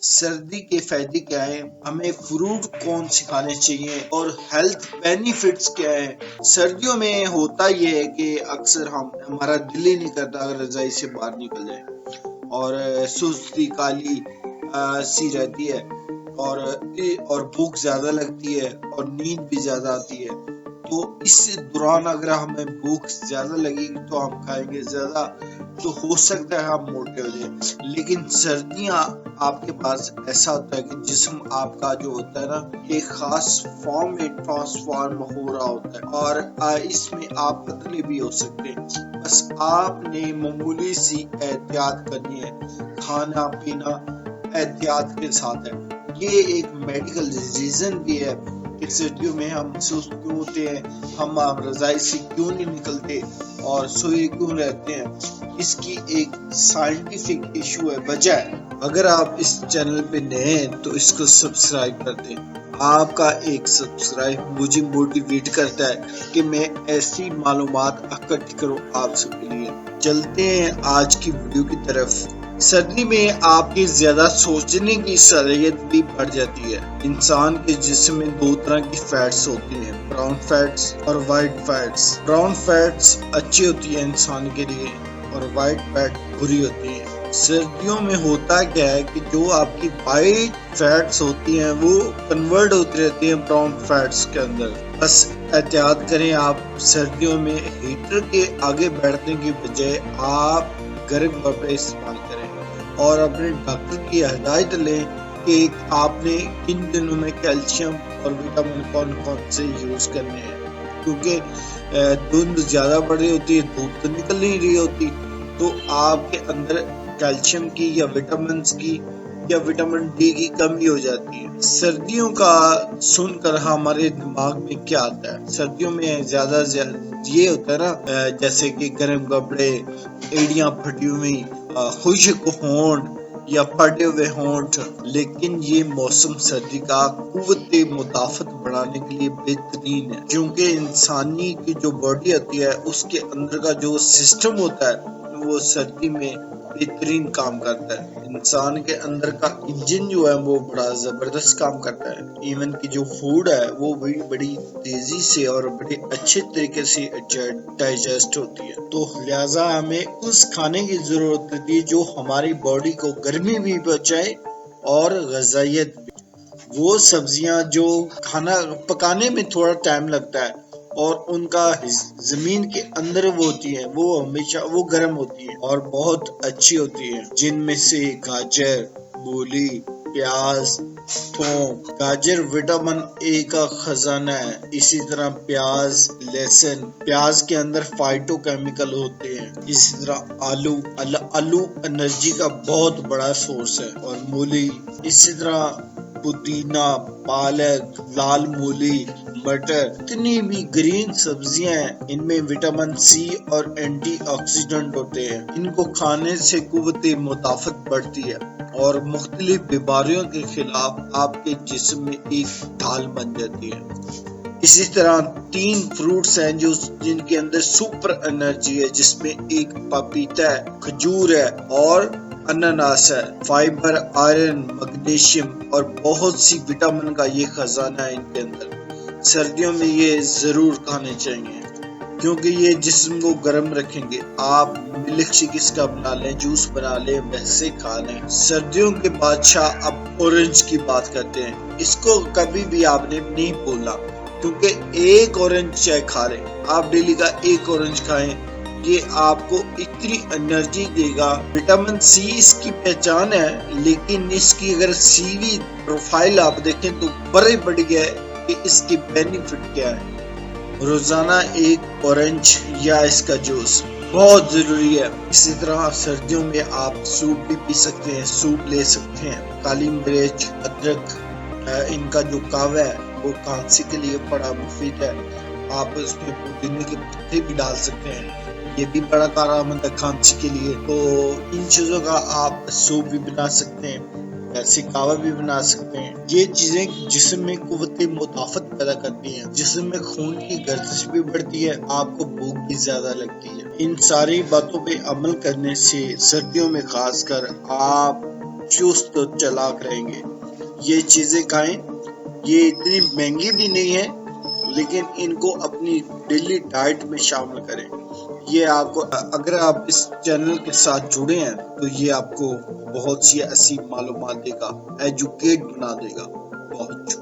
سردی کے فائدے کیا ہیں، ہمیں فروٹ کون سے کھانے چاہیے اور ہیلتھ بینیفٹس کیا ہیں۔ سردیوں میں ہوتا یہ ہے کہ اکثر ہمارا دل ہی نہیں کرتا اگر رضائی سے باہر نکل جائے، اور سستی کالی سی رہتی ہے، اور بھوک زیادہ لگتی ہے اور نیند بھی زیادہ آتی ہے۔ تو اس دوران اگر ہمیں بھوک زیادہ لگے گی تو ہم کھائیں گے زیادہ، تو ہو سکتا ہے ہم موٹے ہو جائیں۔ لیکن سردیاں آپ کے پاس ایسا ہوتا ہے کہ جسم آپ کا جو ہوتا ہے نا، ایک خاص فارم میں ٹرانسفارم ہو رہا ہوتا ہے، اور اس میں آپ پتلے بھی ہو سکتے ہیں۔ بس آپ نے معمولی سی احتیاط کرنی ہے، کھانا پینا احتیاط کے ساتھ ہے۔ یہ ایک میڈیکل ریزن بھی ہے کہ سردیوں میں ہم سست کیوں ہوتے ہیں، ہم رضائی سے کیوں نہیں نکلتے اور سوئے کیوں رہتے ہیں۔ اس کی ایک سائنٹیفک ایشو ہے، وجہ ہے۔ اگر آپ اس چینل پہ نئے ہیں تو اس کو سبسکرائب کر دیں۔ آپ کا ایک سبسکرائب مجھے موٹیویٹ کرتا ہے کہ میں ایسی معلومات اکٹھی کروں آپ سب کے لیے۔ چلتے ہیں آج کی ویڈیو کی طرف۔ سردی میں آپ کی زیادہ سوچنے کی صلاحیت بھی بڑھ جاتی ہے۔ انسان کے جسم میں دو طرح کی فیٹس ہوتی ہیں، براؤن فیٹس اور وائٹ فیٹس۔ براؤن فیٹس اچھی ہوتی ہیں انسان کے لیے اور وائٹ فیٹ بری ہوتی ہے۔ سردیوں میں ہوتا کیا ہے کہ جو آپ کی وائٹ فیٹس ہوتی ہیں وہ کنورٹ ہوتی رہتی ہیں براؤن فیٹس کے اندر۔ بس احتیاط کریں، آپ سردیوں میں ہیٹر کے آگے بیٹھنے کی بجائے آپ گرم کپڑے استعمال کریں، اور اپنے ڈاکٹر کی ہدایت لیں کہ آپ نے کن دنوں میں کیلشیم اور وٹامن کون سے یوز کرنے ہیں، کیونکہ دھند زیادہ بڑھ رہی ہوتی ہے، دھوپ تو نکل نہیں رہی ہوتی، تو آپ کے اندر کیلشیم کی یا وٹامنز کی یا وٹامن ڈی کی کمی ہو جاتی ہے۔ سردیوں کا سن کر ہمارے دماغ میں کیا آتا ہے؟ سردیوں میں زیادہ یہ ہوتا ہے نا، جیسے کہ گرم کپڑے، ایڑیاں پھٹی ہوئی، خشک ہونٹ یا پھٹے ہوئے ہونٹ۔ لیکن یہ موسم سردی کا قوت مدافعت بڑھانے کے لیے بہترین ہے، کیونکہ انسانی کی جو باڈی ہوتی ہے اس کے اندر کا جو سسٹم ہوتا ہے وہ سردی میں بہترین کام کرتا ہے۔ انسان کے اندر کا انجن جو ہے وہ بڑا زبردست کام کرتا ہے، ایون کہ جو فوڈ ہے وہ بھی بڑی تیزی سے اور بڑے اچھے طریقے سے ڈائجسٹ ہوتی ہے۔ تو لہٰذا ہمیں اس کھانے کی ضرورت ہوتی ہے جو ہماری باڈی کو گرمی بھی بچائے اور غذائیت بھی۔ وہ سبزیاں جو کھانا پکانے میں تھوڑا ٹائم لگتا ہے اور ان کا زمین کے اندر وہ ہوتی ہیں، وہ ہمیشہ وہ گرم ہوتی ہیں اور بہت اچھی ہوتی ہیں، جن میں سے گاجر، مولی، پیاز، تھوم۔ گاجر وٹامن اے کا خزانہ ہے، اسی طرح پیاز، لہسن، پیاز کے اندر فائٹو کیمیکل ہوتے ہیں، اسی طرح آلو انرجی کا بہت بڑا سورس ہے، اور مولی، اسی طرح پودینہ، پالک، لال مولی، مٹر۔ اتنی بھی گرین سبزیاں ہیں، ان میں وٹامن سی اور اینٹی آکسیڈنٹ ہوتے ہیں۔ ان کو کھانے سے قوت مدافعت بڑھتی ہے اور مختلف بیماریوں کے خلاف آپ کے جسم میں ایک ڈھال بن جاتی ہے۔ اسی طرح 3 فروٹس ہیں جن کے اندر سپر انرجی ہے، جس میں ایک پپیتا ہے، کھجور ہے اور انناس ہے۔ فائبر، آئرن، میگنیشیم اور بہت سی وٹامن کا یہ خزانہ ہے ان کے اندر۔ سردیوں میں یہ ضرور کھانے چاہیے کیونکہ یہ جسم کو گرم رکھیں گے۔ آپ ملک شیک اس کا بنا لیں، جوس بنا لیں، ویسے کھا لیں۔ سردیوں کے بادشاہ اب اورنج کی بات کرتے ہیں۔ اس کو کبھی بھی آپ نے نہیں بھولنا، کیونکہ ایک اورنج چائے کھا لیں، آپ ڈیلی کا ایک اورنج کھائیں، یہ آپ کو اتنی انرجی دے گا۔ وٹامن سی اس کی پہچان ہے، لیکن اس کی اگر سی وی پروفائل آپ دیکھیں تو بڑے بڑھ گیا ہے کہ اس کی بینیفٹ کیا ہے۔ روزانہ ایک اورنج یا اس کا جوس بہت ضروری ہے۔ اسی طرح سردیوں میں آپ سوپ بھی پی سکتے ہیں، سوپ لے سکتے ہیں۔ کالی مرچ، ادرک، ان کا جو کہوہ ہے وہ کھانسی کے لیے بڑا مفید ہے۔ آپ اس میں پودینے کے پتے بھی ڈال سکتے ہیں، یہ بھی بڑا کارآمد ہے کھانسی کے لیے۔ تو ان چیزوں کا آپ سوپ بھی بنا سکتے ہیں، ایسے کہوہ بھی بنا سکتے ہیں۔ یہ چیزیں جسم میں قوت مدافعت پیدا کرتی ہیں، جسم میں خون کی گردش بھی بڑھتی ہے، آپ کو بھوک بھی زیادہ لگتی ہے۔ ان ساری باتوں پہ عمل کرنے سے سردیوں میں خاص کر آپ چست چلاک رہیں گے۔ یہ چیزیں کھائیں، یہ اتنی مہنگی بھی نہیں ہے، لیکن ان کو اپنی ڈیلی ڈائٹ میں شامل کریں۔ یہ آپ کو، اگر آپ اس چینل کے ساتھ جڑے ہیں تو یہ آپ کو بہت سی ایسی معلومات دے گا، ایجوکیٹ بنا دے گا۔ بہت